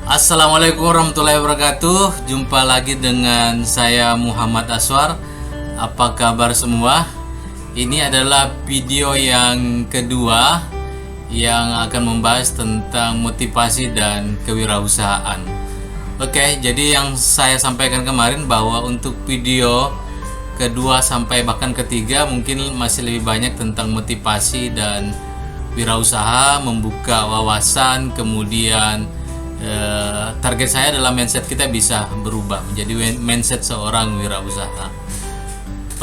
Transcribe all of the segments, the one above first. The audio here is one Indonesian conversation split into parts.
Assalamualaikum warahmatullahi wabarakatuh. Jumpa lagi dengan saya Muhammad Aswar. Apa kabar semua? Ini adalah video yang kedua yang akan membahas tentang motivasi dan kewirausahaan. Oke, jadi yang saya sampaikan kemarin bahwa untuk video kedua sampai bahkan ketiga mungkin masih lebih banyak tentang motivasi dan wirausaha, membuka wawasan, kemudian target saya adalah mindset kita bisa berubah menjadi mindset seorang wirausaha.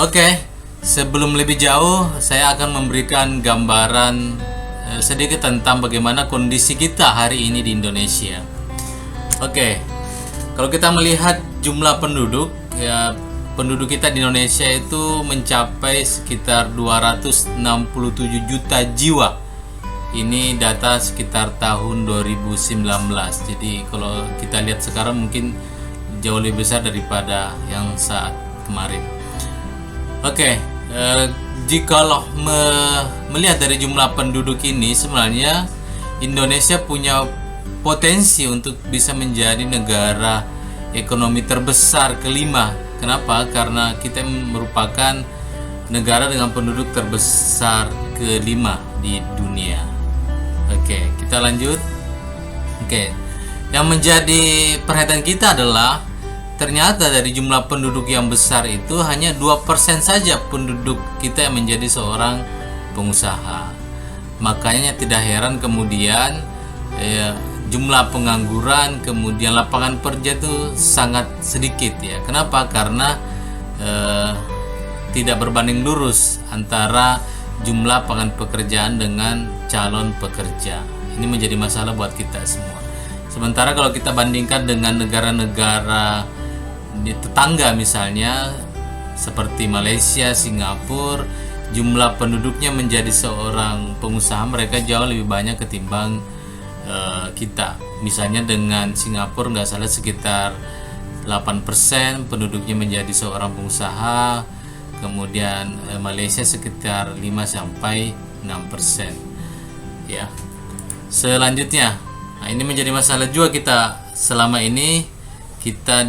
Oke, sebelum lebih jauh saya akan memberikan gambaran sedikit tentang bagaimana kondisi kita hari ini di Indonesia. Oke, kalau kita melihat jumlah penduduk, ya penduduk kita di Indonesia itu mencapai sekitar 267 juta jiwa. Ini data sekitar tahun 2019. Jadi kalau kita lihat sekarang mungkin jauh lebih besar daripada yang saat kemarin. Oke, jikalau melihat dari jumlah penduduk ini, sebenarnya Indonesia punya potensi untuk bisa menjadi negara ekonomi terbesar kelima. Kenapa? Karena kita merupakan negara dengan penduduk terbesar kelima di dunia. Oke, kita lanjut. Oke, yang menjadi perhatian kita adalah ternyata dari jumlah penduduk yang besar itu hanya 2% saja penduduk kita yang menjadi seorang pengusaha. Makanya tidak heran kemudian jumlah pengangguran, kemudian lapangan kerja itu sangat sedikit ya. Kenapa? Karena tidak berbanding lurus antara jumlah lapangan pekerjaan dengan calon pekerja. Ini menjadi masalah buat kita semua. Sementara kalau kita bandingkan dengan negara-negara di tetangga misalnya seperti Malaysia, Singapura, jumlah penduduknya menjadi seorang pengusaha mereka jauh lebih banyak ketimbang kita. Misalnya dengan Singapura nggak salah sekitar 8% penduduknya menjadi seorang pengusaha, kemudian Malaysia sekitar 5-6% ya. Selanjutnya, nah ini menjadi masalah juga kita selama ini kita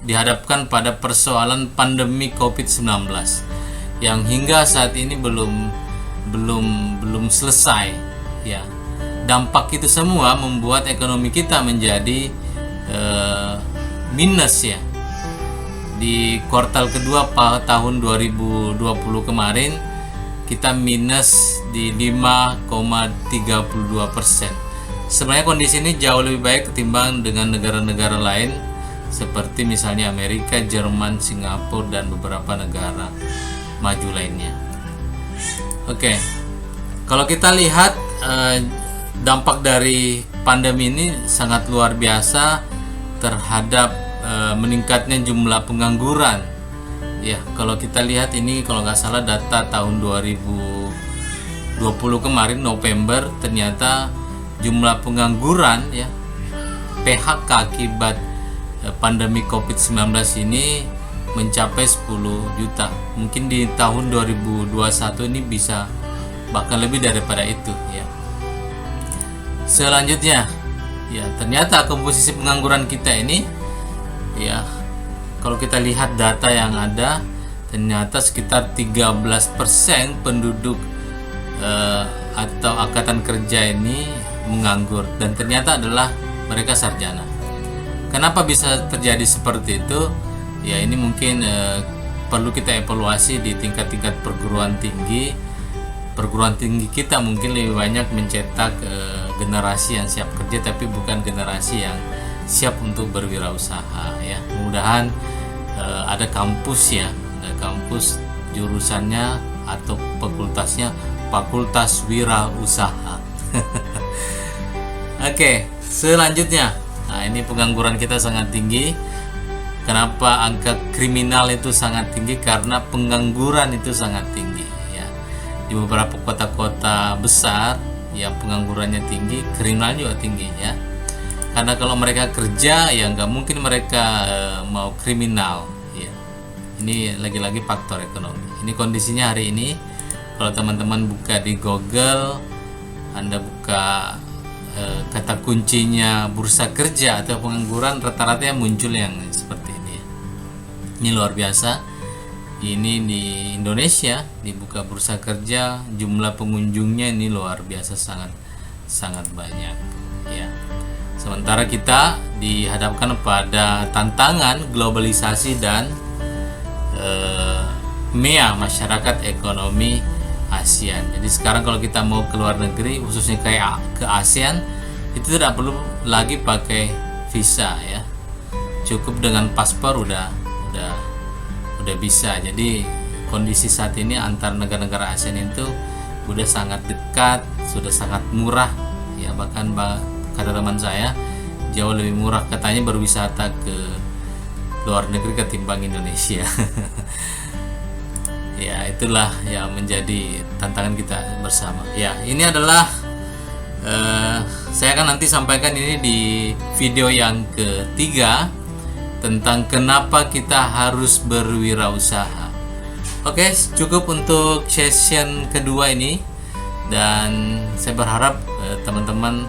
dihadapkan pada persoalan pandemi COVID-19 yang hingga saat ini belum selesai ya. Dampak itu semua membuat ekonomi kita menjadi minus ya. Di kuartal kedua tahun 2020 kemarin kita minus di 5,32%. Sebenarnya kondisi ini jauh lebih baik ketimbang dengan negara-negara lain seperti misalnya Amerika, Jerman, Singapura dan beberapa negara maju lainnya. Oke, kalau kita lihat dampak dari pandemi ini sangat luar biasa terhadap meningkatnya jumlah pengangguran ya. Kalau kita lihat ini kalau nggak salah data tahun 2020 kemarin November, ternyata jumlah pengangguran ya PHK akibat pandemi COVID-19 ini mencapai 10 juta. Mungkin di tahun 2021 ini bisa bahkan lebih daripada itu ya. Selanjutnya ya, ternyata komposisi pengangguran kita ini ya, kalau kita lihat data yang ada, ternyata sekitar 13% penduduk atau angkatan kerja ini menganggur dan ternyata adalah mereka sarjana. Kenapa bisa terjadi seperti itu? Ya ini mungkin perlu kita evaluasi di tingkat-tingkat perguruan tinggi. Perguruan tinggi kita mungkin lebih banyak mencetak generasi yang siap kerja tapi bukan generasi yang siap untuk berwirausaha ya. Mudah-mudahan ada kampus ya, ada kampus jurusannya atau fakultasnya Fakultas Wirausaha. Oke, selanjutnya. Nah, ini pengangguran kita sangat tinggi. Kenapa angka kriminal itu sangat tinggi? Karena pengangguran itu sangat tinggi ya. Di beberapa kota-kota besar yang penganggurannya tinggi, kriminal juga tinggi ya. Karena kalau mereka kerja ya nggak mungkin mereka mau kriminal ya. Ini lagi-lagi faktor ekonomi. Ini kondisinya hari ini. Kalau teman-teman buka di Google, Anda buka kata kuncinya bursa kerja atau pengangguran, rata-rata yang muncul yang seperti ini. Ini luar biasa. Ini di Indonesia dibuka bursa kerja, jumlah pengunjungnya ini luar biasa, sangat banyak ya. Sementara kita dihadapkan pada tantangan globalisasi dan MEA, masyarakat ekonomi ASEAN. Jadi sekarang kalau kita mau ke luar negeri, khususnya kayak ke ASEAN, itu tidak perlu lagi pakai visa ya, cukup dengan paspor udah bisa. Jadi kondisi saat ini antar negara-negara ASEAN itu udah sangat dekat, sudah sangat murah ya, bahkan kata teman saya jauh lebih murah katanya berwisata ke luar negeri ketimbang Indonesia. Ya itulah yang menjadi tantangan kita bersama ya. Ini adalah saya akan nanti sampaikan ini di video yang ketiga tentang kenapa kita harus berwirausaha. Oke, cukup untuk session kedua ini, dan saya berharap teman-teman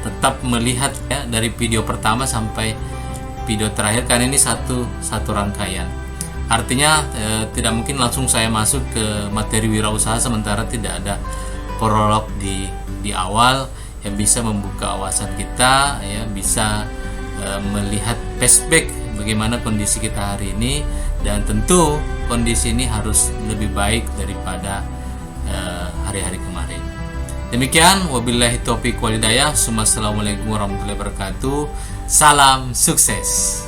tetap melihat ya dari video pertama sampai video terakhir, karena ini satu rangkaian. Artinya tidak mungkin langsung saya masuk ke materi wirausaha sementara tidak ada prolog di awal yang bisa membuka wawasan kita ya, bisa melihat flashback bagaimana kondisi kita hari ini, dan tentu kondisi ini harus lebih baik daripada hari-hari kemarin. Demikian, wabillahi taufiq wal hidayah. Assalamualaikum warahmatullahi wabarakatuh. Salam sukses.